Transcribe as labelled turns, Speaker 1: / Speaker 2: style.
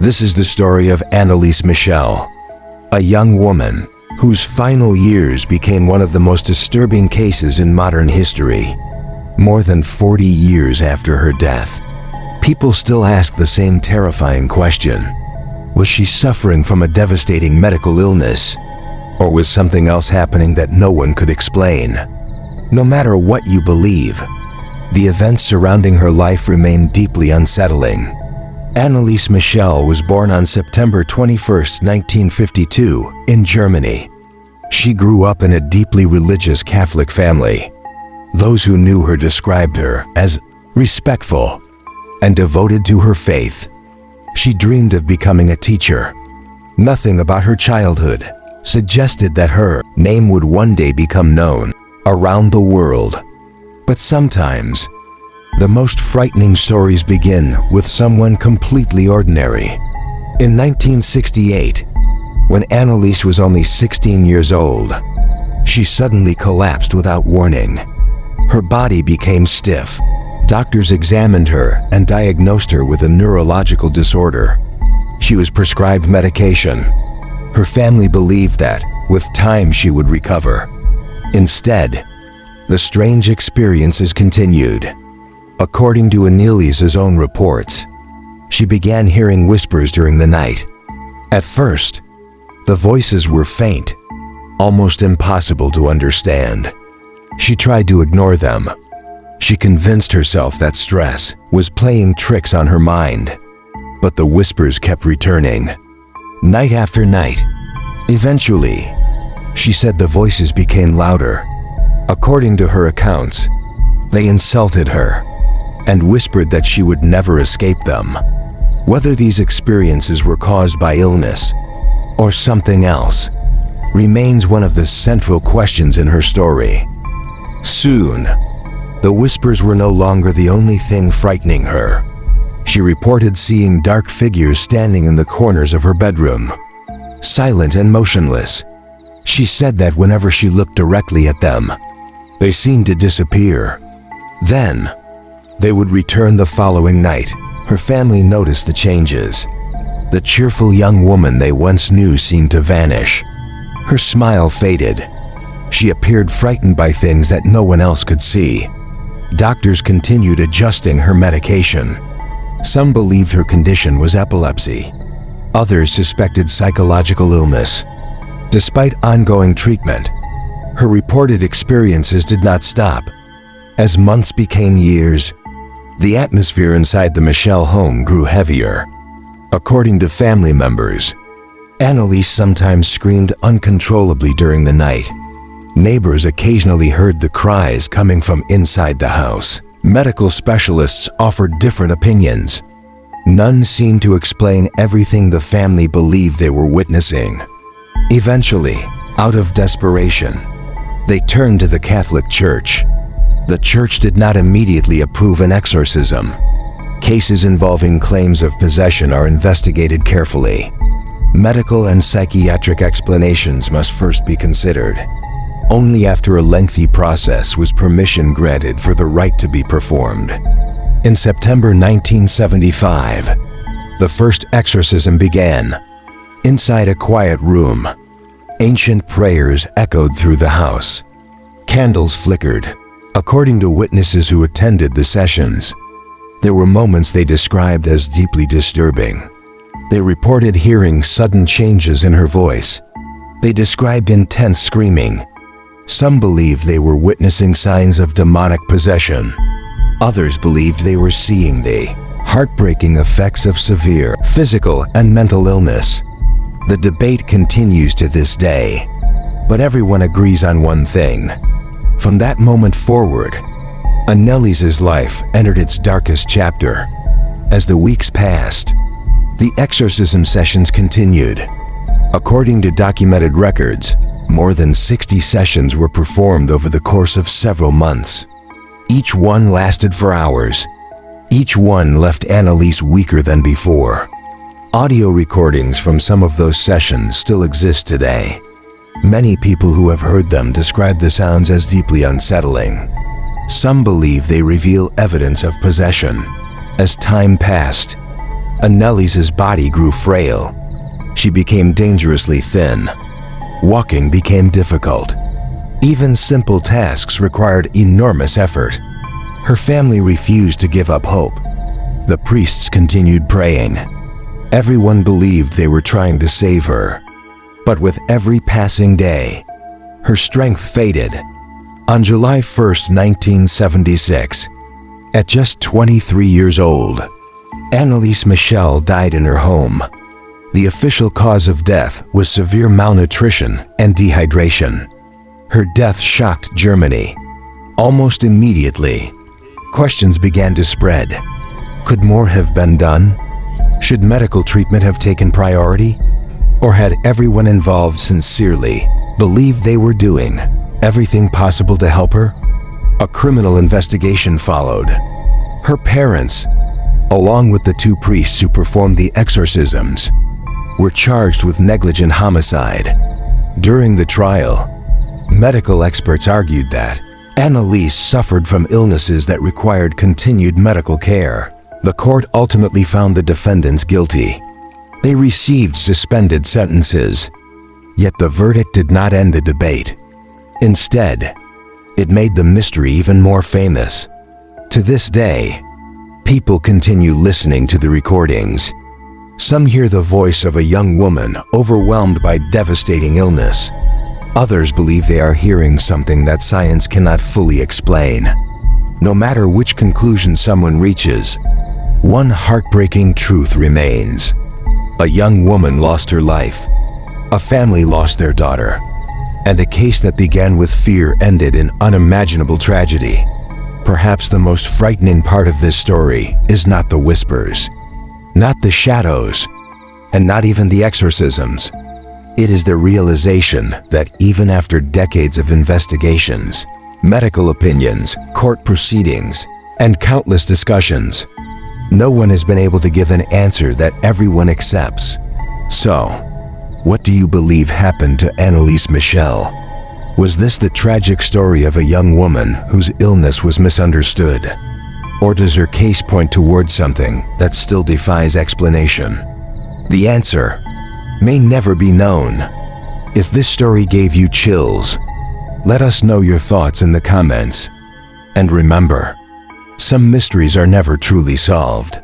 Speaker 1: This is the story of Annalise Michel, a young woman whose final years became one of the most disturbing cases in modern history. More than 40 years after her death, people still ask the same terrifying question. Was she suffering from a devastating medical illness? Or was something else happening that no one could explain? No matter what you believe, the events surrounding her life remain deeply unsettling. Annalise Michel was born on September 21, 1952, in Germany. She grew up in a deeply religious Catholic family. Those who knew her described her as respectful and devoted to her faith. She dreamed of becoming a teacher. Nothing about her childhood suggested that her name would one day become known around the world. But sometimes, the most frightening stories begin with someone completely ordinary. In 1968, when Annalise was only 16 years old, she suddenly collapsed without warning. Her body became stiff. Doctors examined her and diagnosed her with a neurological disorder. She was prescribed medication. Her family believed that, with time, she would recover. Instead, the strange experiences continued. According to Annalise's own reports, she began hearing whispers during the night. At first, the voices were faint, almost impossible to understand. She tried to ignore them. She convinced herself that stress was playing tricks on her mind, but the whispers kept returning, night after night. Eventually, she said the voices became louder. According to her accounts, they insulted her and whispered that she would never escape them. Whether these experiences were caused by illness or something else remains one of the central questions in her story. Soon, the whispers were no longer the only thing frightening her. She reported seeing dark figures standing in the corners of her bedroom, silent and motionless. She said that whenever she looked directly at them, they seemed to disappear. Then, they would return the following night. Her family noticed the changes. The cheerful young woman they once knew seemed to vanish. Her smile faded. She appeared frightened by things that no one else could see. Doctors continued adjusting her medication. Some believed her condition was epilepsy. Others suspected psychological illness. Despite ongoing treatment, her reported experiences did not stop. As months became years, the atmosphere inside the Michel home grew heavier. According to family members, Annalise sometimes screamed uncontrollably during the night. Neighbors occasionally heard the cries coming from inside the house. Medical specialists offered different opinions. None seemed to explain everything the family believed they were witnessing. Eventually, out of desperation, they turned to the Catholic Church. The church did not immediately approve an exorcism. Cases involving claims of possession are investigated carefully. Medical and psychiatric explanations must first be considered. Only after a lengthy process was permission granted for the rite to be performed. In September 1975, the first exorcism began. Inside a quiet room, ancient prayers echoed through the house. Candles flickered. According to witnesses who attended the sessions, there were moments they described as deeply disturbing. They reported hearing sudden changes in her voice. They described intense screaming. Some believed they were witnessing signs of demonic possession. Others believed they were seeing the heartbreaking effects of severe physical and mental illness. The debate continues to this day, but everyone agrees on one thing. From that moment forward, Annalise's life entered its darkest chapter. As the weeks passed, the exorcism sessions continued. According to documented records, more than 60 sessions were performed over the course of several months. Each one lasted for hours. Each one left Annalise weaker than before. Audio recordings from some of those sessions still exist today. Many people who have heard them describe the sounds as deeply unsettling. Some believe they reveal evidence of possession. As time passed, Annelise's body grew frail. She became dangerously thin. Walking became difficult. Even simple tasks required enormous effort. Her family refused to give up hope. The priests continued praying. Everyone believed they were trying to save her. But with every passing day, her strength faded. On July 1st, 1976, at just 23 years old, Anneliese Michel died in her home. The official cause of death was severe malnutrition and dehydration. Her death shocked Germany. Almost immediately, questions began to spread. Could more have been done? Should medical treatment have taken priority? Or had everyone involved sincerely believed they were doing everything possible to help her? A criminal investigation followed. Her parents, along with the two priests who performed the exorcisms, were charged with negligent homicide. During the trial, medical experts argued that Anneliese suffered from illnesses that required continued medical care. The court ultimately found the defendants guilty. They received suspended sentences. Yet the verdict did not end the debate. Instead, it made the mystery even more famous. To this day, people continue listening to the recordings. Some hear the voice of a young woman overwhelmed by devastating illness. Others believe they are hearing something that science cannot fully explain. No matter which conclusion someone reaches, one heartbreaking truth remains. A young woman lost her life. A family lost their daughter. And a case that began with fear ended in unimaginable tragedy. Perhaps the most frightening part of this story is not the whispers, not the shadows, and not even the exorcisms. It is the realization that even after decades of investigations, medical opinions, court proceedings, and countless discussions, no one has been able to give an answer that everyone accepts. So, what do you believe happened to Anneliese Michel? Was this the tragic story of a young woman whose illness was misunderstood? Or does her case point towards something that still defies explanation? The answer may never be known. If this story gave you chills, let us know your thoughts in the comments. And remember, some mysteries are never truly solved.